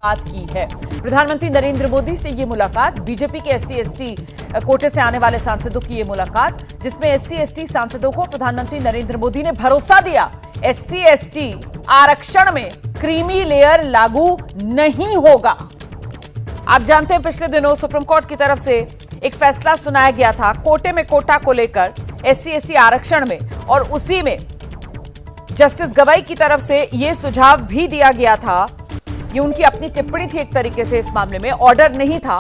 बात की है। प्रधानमंत्री नरेंद्र मोदी से ये मुलाकात, बीजेपी के SC/ST कोटे से आने वाले सांसदों की ये मुलाकात, जिसमें SC/ST सांसदों को प्रधानमंत्री नरेंद्र मोदी ने भरोसा दिया, SC/ST आरक्षण में क्रीमी लेयर लागू नहीं होगा। आप जानते हैं पिछले दिनों सुप्रीम कोर्ट की तरफ से एक फैसला सुनाया गया था कोटे में कोटा को लेकर, SC/ST आरक्षण में, और उसी में जस्टिस गवाई की तरफ से यह सुझाव भी दिया गया था, ये उनकी अपनी टिप्पणी थी एक तरीके से, इस मामले में ऑर्डर नहीं था,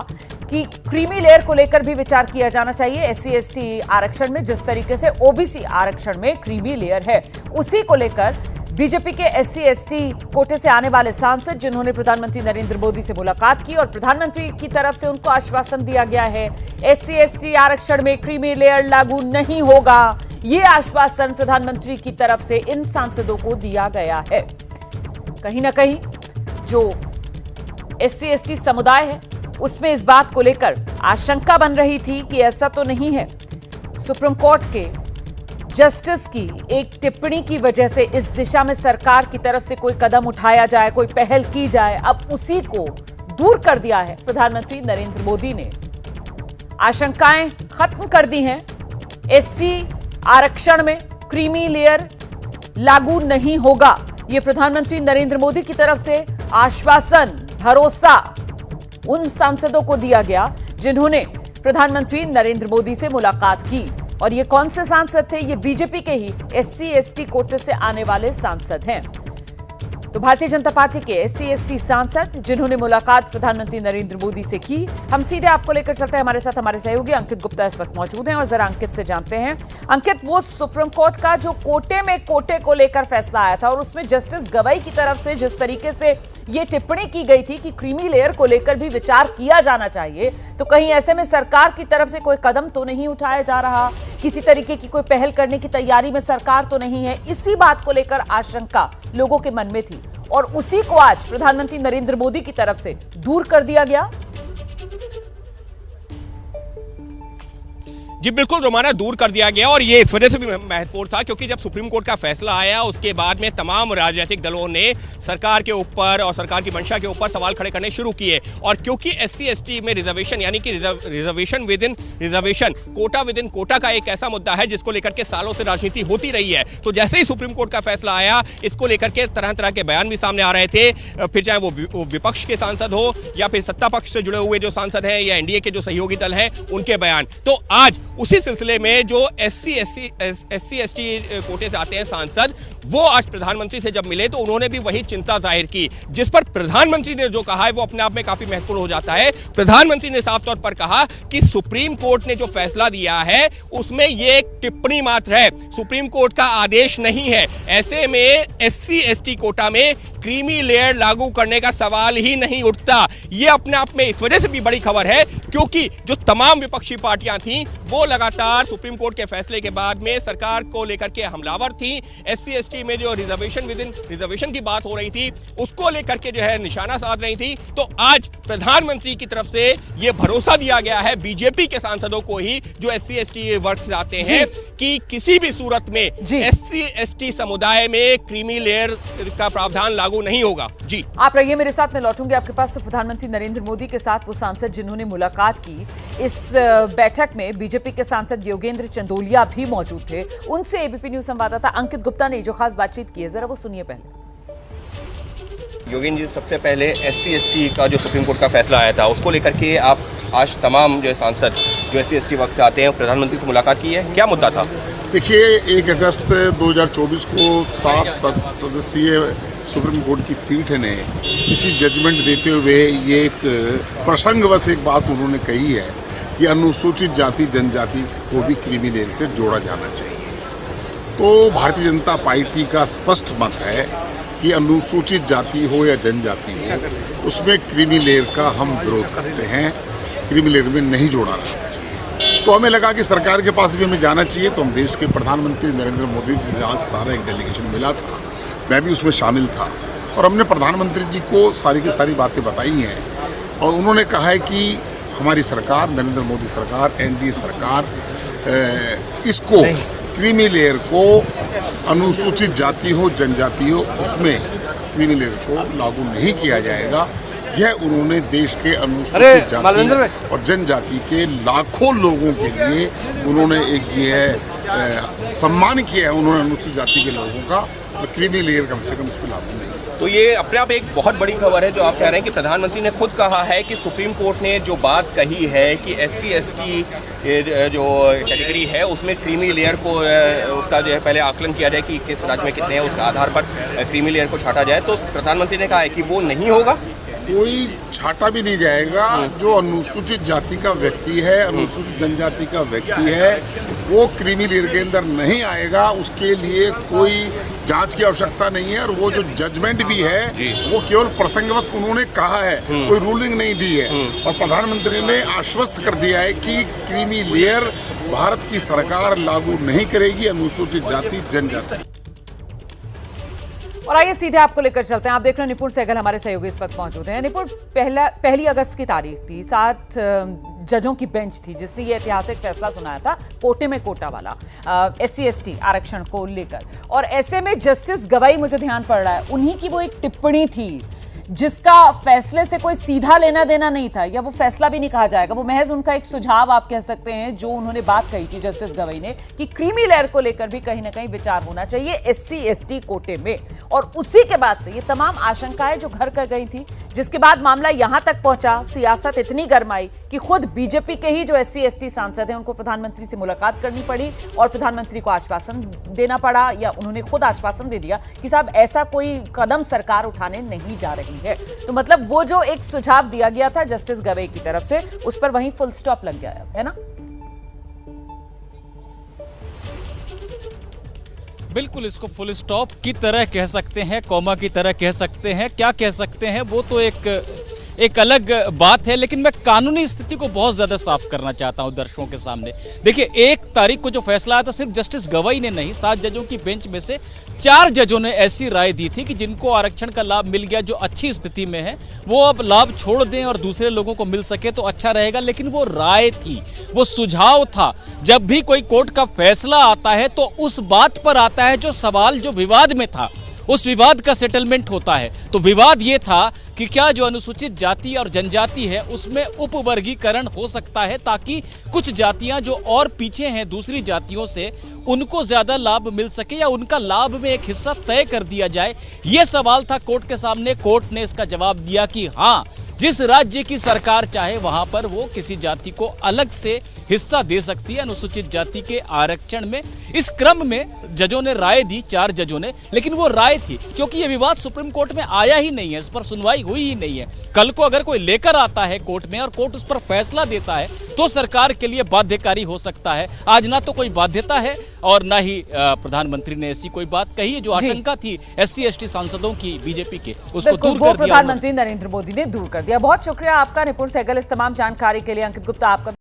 कि क्रीमी लेयर को लेकर भी विचार किया जाना चाहिए। SC/ST आरक्षण में जिस तरीके से OBC आरक्षण में क्रीमी लेयर है, उसी को लेकर बीजेपी के SC/ST कोटे से आने वाले सांसद, जिन्होंने प्रधानमंत्री नरेंद्र मोदी से मुलाकात की और प्रधानमंत्री की तरफ से उनको आश्वासन दिया गया है SC/ST आरक्षण में क्रीमी लेयर लागू नहीं होगा। यह आश्वासन प्रधानमंत्री की तरफ से इन सांसदों को दिया गया है। कहीं ना कहीं जो SC/ST समुदाय है, उसमें इस बात को लेकर आशंका बन रही थी कि ऐसा तो नहीं है, सुप्रीम कोर्ट के जस्टिस की एक टिप्पणी की वजह से इस दिशा में सरकार की तरफ से कोई कदम उठाया जाए, कोई पहल की जाए, अब उसी को दूर कर दिया है प्रधानमंत्री नरेंद्र मोदी ने। आशंकाएं खत्म कर दी हैं। SC आरक्षण में क्रीमी लेयर लागू नहीं होगा, यह प्रधानमंत्री नरेंद्र मोदी की तरफ से आश्वासन, भरोसा उन सांसदों को दिया गया जिन्होंने प्रधानमंत्री नरेंद्र मोदी से मुलाकात की। और ये कौन से सांसद थे? ये बीजेपी के ही SC/ST कोटे से आने वाले सांसद हैं। तो भारतीय जनता पार्टी के SC/ST सांसद जिन्होंने मुलाकात प्रधानमंत्री नरेंद्र मोदी से की, हम सीधे आपको लेकर चलते हैं। हमारे साथ हमारे सहयोगी अंकित गुप्ता इस वक्त मौजूद हैं और जरा अंकित से जानते हैं। अंकित, वो सुप्रीम कोर्ट का जो कोटे में कोटे को लेकर फैसला आया था और उसमें जस्टिस गवाई की तरफ से जिस तरीके से ये टिप्पणी की गई थी कि क्रीमी लेयर को लेकर भी विचार किया जाना चाहिए, तो कहीं ऐसे में सरकार की तरफ से कोई कदम तो नहीं उठाया जा रहा, किसी तरीके की कोई पहल करने की तैयारी में सरकार तो नहीं है? इसी बात को लेकर आशंका लोगों के मन में थी और उसी को आज प्रधानमंत्री नरेंद्र मोदी की तरफ से दूर कर दिया गया। जी बिल्कुल रोमाना, दूर कर दिया गया। और ये इस वजह से भी महत्वपूर्ण था क्योंकि जब सुप्रीम कोर्ट का फैसला आया, उसके बाद में तमाम राजनीतिक दलों ने सरकार के ऊपर और सरकार की मंशा के ऊपर सवाल खड़े करने शुरू किए। और क्योंकि SC/ST में रिजर्वेशन, यानी कि reservation within reservation, quota within quota का एक ऐसा मुद्दा है जिसको लेकर के सालों से राजनीति होती रही है। तो जैसे ही सुप्रीम कोर्ट का फैसला आया, इसको लेकर के तरह तरह के बयान भी सामने आ रहे थे, फिर चाहे वो विपक्ष के सांसद हो या फिर सत्ता पक्ष से जुड़े हुए जो सांसद हैं या NDA के जो सहयोगी दल हैं, उनके बयान। तो आज उसी सिलसिले में जो SC/ST कोटे से आते हैं सांसद, वो आज प्रधानमंत्री से जब मिले तो उन्होंने भी वही चिंता जाहिर की, जिस पर प्रधानमंत्री ने जो कहा है वो अपने आप में काफी महत्वपूर्ण हो जाता है। प्रधानमंत्री ने साफ तौर पर कहा कि सुप्रीम कोर्ट ने जो फैसला दिया है उसमें ये एक टिप्पणी मात्र है, सुप्रीम कोर्ट का आदेश नहीं है। ऐसे में SC/ST कोटा में क्रीमी लेयर लागू करने का सवाल ही नहीं उठता। ये अपने आप में इस वजह से भी बड़ी खबर है क्योंकि जो तमाम विपक्षी पार्टियां थीं वो लगातार सुप्रीम कोर्ट के फैसले के बाद में सरकार को लेकर के हमलावर थी। SC/ST में जो रिजर्वेशन विद इन रिजर्वेशन की बात हो रही थी, उसको लेकर के जो है निशाना साध रही थी। तो आज प्रधानमंत्री की तरफ से ये भरोसा दिया गया है बीजेपी के सांसदों को ही जो SC/ST वर्ग से आते हैं कि किसी भी सूरत में SC/ST समुदाय में क्रीमी लेयर का प्रावधान लागू नहीं होगा। जी आप रहिए मेरे साथ, मैं लौटूंगी आपके पास। तो प्रधानमंत्री नरेंद्र मोदी के साथ वो सांसद जिन्होंने मुलाकात की, इस बैठक में बीजेपी के सांसद योगेंद्र चंदोलिया भी मौजूद थे। उनसे ABP न्यूज संवाददाता अंकित गुप्ता ने जो खास बातचीत की है, जरा वो सुनिए पहले। योगेंद्र जी, सबसे पहले SC/ST का जो सुप्रीम कोर्ट का फैसला आया था उसको लेकर के आप आज तमाम जो सांसद जो SC/ST वर्ग से आते हैं प्रधानमंत्री से मुलाकात की है, क्या मुद्दा था? देखिए, 1 अगस्त 2024 को 7 सदस्यीय सुप्रीम कोर्ट की पीठ ने इसी जजमेंट देते हुए ये एक प्रसंगवश एक बात उन्होंने कही है कि अनुसूचित जाति जनजाति को भी क्रीमी लेयर से जोड़ा जाना चाहिए। तो भारतीय जनता पार्टी का स्पष्ट मत है कि अनुसूचित जाति हो या जनजाति हो, उसमें क्रीमी लेयर का हम विरोध करते हैं, क्रीमी लेयर में नहीं जोड़ा रहना चाहिए। तो हमें लगा कि सरकार के पास भी हमें जाना चाहिए। तो हम देश के प्रधानमंत्री नरेंद्र मोदी जी से आज सारा एक डेलीगेशन मिला था, मैं भी उसमें शामिल था और हमने प्रधानमंत्री जी को सारी की सारी बातें बताई हैं और उन्होंने कहा है कि हमारी सरकार, नरेंद्र मोदी सरकार, NDA सरकार इसको क्रीमी लेयर को, अनुसूचित जाति हो जनजाति हो, उसमें क्रीमी लेयर को लागू नहीं किया जाएगा। यह उन्होंने देश के अनुसूचित जाति और जनजाति के लाखों लोगों के लिए उन्होंने एक ये सम्मान किया है उन्होंने अनुसूचित जाति के लोगों का, और क्रीमी लेयर कम से कम इस पर लागू नहीं। तो ये अपने आप एक बहुत बड़ी खबर है जो आप कह रहे हैं कि प्रधानमंत्री ने खुद कहा है कि सुप्रीम कोर्ट ने जो बात कही है कि SC/ST जो कैटेगरी है उसमें क्रीमी लेयर को उसका जो है पहले आकलन किया जाए कि किस राज्य में कितने हैं, उसके आधार पर क्रीमी लेयर को छांटा जाए, तो प्रधानमंत्री ने कहा है कि वो नहीं होगा, कोई छाटा भी नहीं जाएगा। जो अनुसूचित जाति का व्यक्ति है, अनुसूचित जनजाति का व्यक्ति है, वो क्रीमी लेयर के अंदर नहीं आएगा, उसके लिए कोई जांच की आवश्यकता नहीं है। और वो जो जजमेंट भी है वो केवल प्रसंगवश उन्होंने कहा है, कोई रूलिंग नहीं दी है। और प्रधानमंत्री ने आश्वस्त कर दिया है कि क्रीमी लेयर भारत की सरकार लागू नहीं करेगी अनुसूचित जाति जनजाति। और आइए सीधे आपको लेकर चलते हैं। आप देख रहे हैं निपुण सहगल हमारे सहयोगी इस वक्त मौजूद हैं। निपुण, 1 अगस्त की तारीख थी, 7 जजों की बेंच थी जिसने ये ऐतिहासिक फैसला सुनाया था कोटे में कोटा वाला SC/ST आरक्षण को लेकर। और ऐसे में जस्टिस गवाई, मुझे ध्यान पड़ रहा है, उन्हीं की वो एक टिप्पणी थी जिसका फैसले से कोई सीधा लेना देना नहीं था, या वो फैसला भी नहीं कहा जाएगा, वो महज उनका एक सुझाव आप कह सकते हैं। जो उन्होंने बात कही थी जस्टिस गवाई ने कि क्रीमी लेयर को लेकर भी कहीं ना कहीं विचार होना चाहिए SC/ST कोटे में। और उसी के बाद से ये तमाम आशंकाएं जो घर कर गई थी, जिसके बाद मामला यहां तक पहुंचा, सियासत इतनी गर्माई कि खुद बीजेपी के ही जो SC/ST सांसद हैं उनको प्रधानमंत्री से मुलाकात करनी पड़ी और प्रधानमंत्री को आश्वासन देना पड़ा, या उन्होंने खुद आश्वासन दे दिया कि साहब ऐसा कोई कदम सरकार उठाने नहीं जा रही है। तो मतलब वो जो एक सुझाव दिया गया था जस्टिस गवई की तरफ से, उस पर वहीं फुल स्टॉप लग गया है ना? बिल्कुल, इसको फुल स्टॉप की तरह कह सकते हैं, कॉमा की तरह कह सकते हैं, क्या कह सकते हैं वो तो एक अलग बात है। लेकिन मैं कानूनी स्थिति को बहुत ज्यादा साफ करना चाहता हूं दर्शकों के सामने। देखिए, 1 तारीख को जो फैसला आया था, सिर्फ जस्टिस गवाई ने नहीं, 7 जजों की बेंच में से 4 जजों ने ऐसी राय दी थी कि जिनको आरक्षण का लाभ मिल गया, जो अच्छी स्थिति में है, वो अब लाभ छोड़ दें और दूसरे लोगों को मिल सके तो अच्छा रहेगा। लेकिन वो राय थी, वो सुझाव था। जब भी कोई कोर्ट का फैसला आता है तो उस बात पर आता है जो सवाल, जो विवाद में था, उस विवाद का सेटलमेंट होता है। तो विवाद ये था कि क्या जो अनुसूचित जाति और जनजाति है उसमें उपवर्गीकरण हो सकता है, ताकि कुछ जातियां जो और पीछे हैं दूसरी जातियों से, उनको ज्यादा लाभ मिल सके, या उनका लाभ में एक हिस्सा तय कर दिया जाए। यह सवाल था कोर्ट के सामने। कोर्ट ने इसका जवाब दिया कि हाँ, जिस राज्य की सरकार चाहे वहां पर वो किसी जाति को अलग से हिस्सा दे सकती है अनुसूचित जाति के आरक्षण में। इस क्रम में जजों ने राय दी, 4 जजों ने, लेकिन वो राय थी, क्योंकि ये विवाद सुप्रीम कोर्ट में आया ही नहीं है, इस पर सुनवाई हुई ही नहीं है। कल को अगर कोई लेकर आता है कोर्ट में और कोर्ट उस पर फैसला देता है तो सरकार के लिए बाध्यकारी हो सकता है। आज ना तो कोई बाध्यता है और ना ही प्रधानमंत्री ने ऐसी कोई बात कही है। जो आशंका थी SC/ST सांसदों की बीजेपी के, उसको दूर कर दिया प्रधानमंत्री नरेंद्र मोदी ने दूर कर दिया। बहुत शुक्रिया आपका निपुण सहगल इस तमाम जानकारी के लिए। अंकित गुप्ता, आपका